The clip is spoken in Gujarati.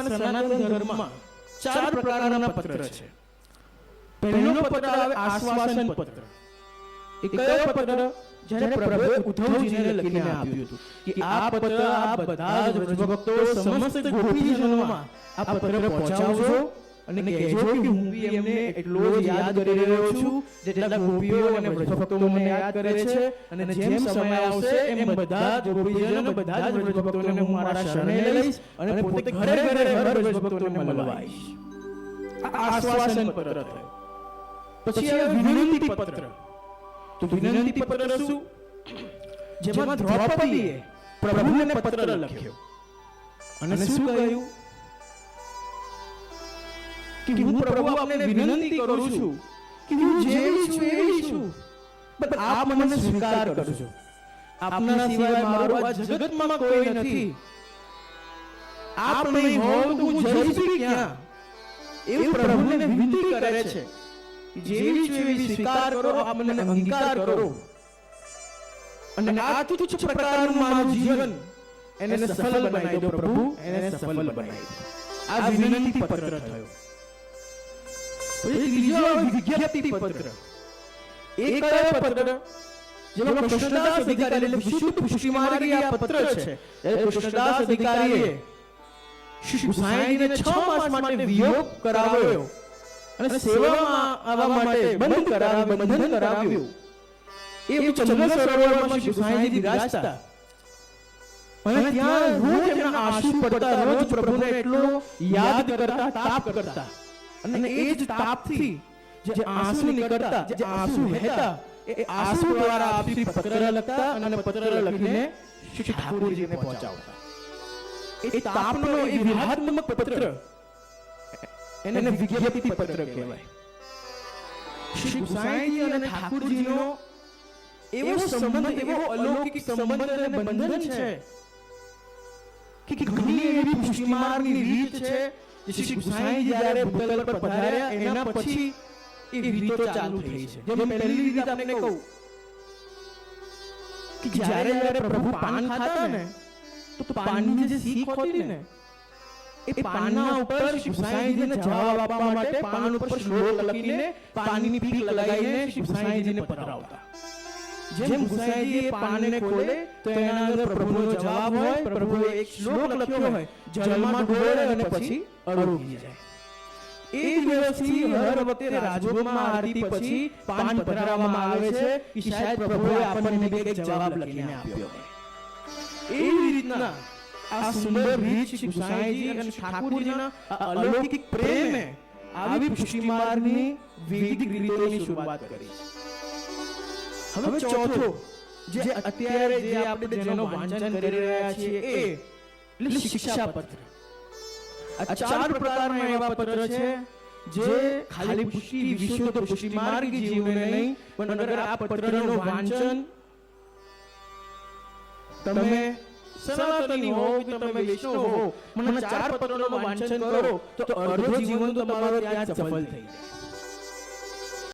અને સનાતન ધર્મમાં 4 પ્રકારના પત્ર છે. પહેલો પત્ર આવે આશ્વાસન પત્ર. એ કયો પત્ર? જ્યારે પ્રભુએ ઉદ્ધવજીને લખીને આપ્યું હતું કે આ પત્ર આપ બધા જ વ્રજભક્તો સમસ્ત ગોપીજનોમાં આ પત્ર પહોંચાવજો અને કહેજો કે હું બી એમને એટલો જ યાદ કરી રહ્યો છું જેટલા ગોપીઓ અને વ્રજભક્તો મને યાદ કરે છે. અને જેમ સમય આવશે એમ બધા જ ગોપીજનો બધા જ વ્રજભક્તોને હું મારા શરણે લઈશ અને પોતે ઘરે ઘરે હર વ્રજભક્તોને મળવા આવીશ. આ આશ્વાસન પત્ર થયું. પછી આવે વિનંતી પત્ર. તો વિનંતી પત્ર શું? જેમાં દ્રૌપદીએ પ્રભુને પત્ર લખ્યો અને શું કહ્યું કે હું પ્રભુ આપને વિનંતી કરું છું કે હું જેવી છું એવી છું, પણ આપ મને સ્વીકાર કરજો. આપના સિવાય મારું આ જગતમાં કોઈ નથી. આપ નહીં હોવ તો હું જઈશ બી ક્યાં? એવું પ્રભુને વિનંતી કરે છે. જેવી છું એવી સ્વીકાર કરો, આપ મને અંગીકાર કરો. અને આ તુચ્છ પ્રકારનું મારું જીવન એને સફળ બનાવી દો પ્રભુ, એને સફળ બનાવી દો. આ વિનંતી પત્ર થયો. પછી ત્રીજો વિજ્ઞપ્તિ પત્ર. એ કયો પત્ર? જેમાં કૃષ્ણદાસ અધિકારી એટલે વિશુદ્ધ પુષ્ટિમાર્ગી આ પત્ર છે. કૃષ્ણદાસ અધિકારીએ શ્રી ગુસાઈજીને 6 માસ માટે વિયોગ કરાવ્યો અને સેવામાં આવવા માટે બંધન કરાવ્યું. એ ચંદ્ર સરોવરમાં શ્રી ગુસાઈજી બિરાજતા અને ત્યાં રોજ એમના આંસુ પડતા, રોજ પ્રભુને એટલો યાદ કરતા, તાપ કરતા. અને એ જ તાપથી જે આંસુ નીકળતા, જે આંસુ વહેતા, એ આંસુ દ્વારા આપી પત્ર લખતા અને પત્ર લખીને શ્રી ઠાકોરજીને પહોંચાડતા. એ તાપનો એ વિહાત્મક પત્ર એને વિજ્ઞપ્તિ પત્ર કહેવાય. શ્રી ગુસાઈજી અને ઠાકોરજીનો એવો સંબંધ, એવો અલૌકિક સંબંધ અને બંધન છે કે ઘણી એવી પુષ્ટિમાર્ગની રીત છે જે શ્રી ગુસાઈજી જ્યારે ભૂતલ પર પધાર્યા એના પછી એ રીતો ચાલુ થઈ છે. જેમ પહેલી રીત આપણે કહું કે જ્યારે પ્રભુ પાન ખાતા ને તો પાનની જે શીખ હોતી ને એ પાનના ઉપર શ્રી ગુસાઈજીને જવાબ આપવા માટે પાન ઉપર શ્લોક લખીને પાનની પીક લગાવીને શ્રી ગુસાઈજીને પધરાવતા. જેમ ગુસાઈજી એ પાનને ખોલે તો એના અંદર પ્રભુનો જવાબ હોય, પ્રભુએ એક શ્લોક લખ્યો હોય, જલમાં ડોળે અને પછી અડોગી જાય. એ દિવસથી હર વખતે રાજભોગમાં આરતી પછી પાન પધરાવવામાં આવે છે કે શાયદ પ્રભુએ આપણને એક જવાબ લખીને આપ્યો હોય. એવી રીતના આ સુંદર રીત શ્રી ગુસાઈજી અને ઠાકોરજીના અલૌકિક પ્રેમે આવી પુષ્ટિમાર્ગની વૈદિક રીતોની શરૂઆત કરી. હવે ચોથો જે અત્યારે જે આપણે જેનો વાંચન કરી રહ્યા છીએ એ એટલે શિક્ષાપત્ર. આ 4 પ્રકારના એવા પત્ર છે જે ખાલી પુષ્ટિ વિશુદ્ધ પુષ્ટિમાર્ગી જીવને નહીં, પણ અગર આ પત્રનો વાંચન તમે સનાતની હો કે તમે વૈષ્ણવ હો, મને 4 પત્રનો વાંચન કરો તો અડધો જીવન તો તમારો ત્યાં સફળ થઈ જાય.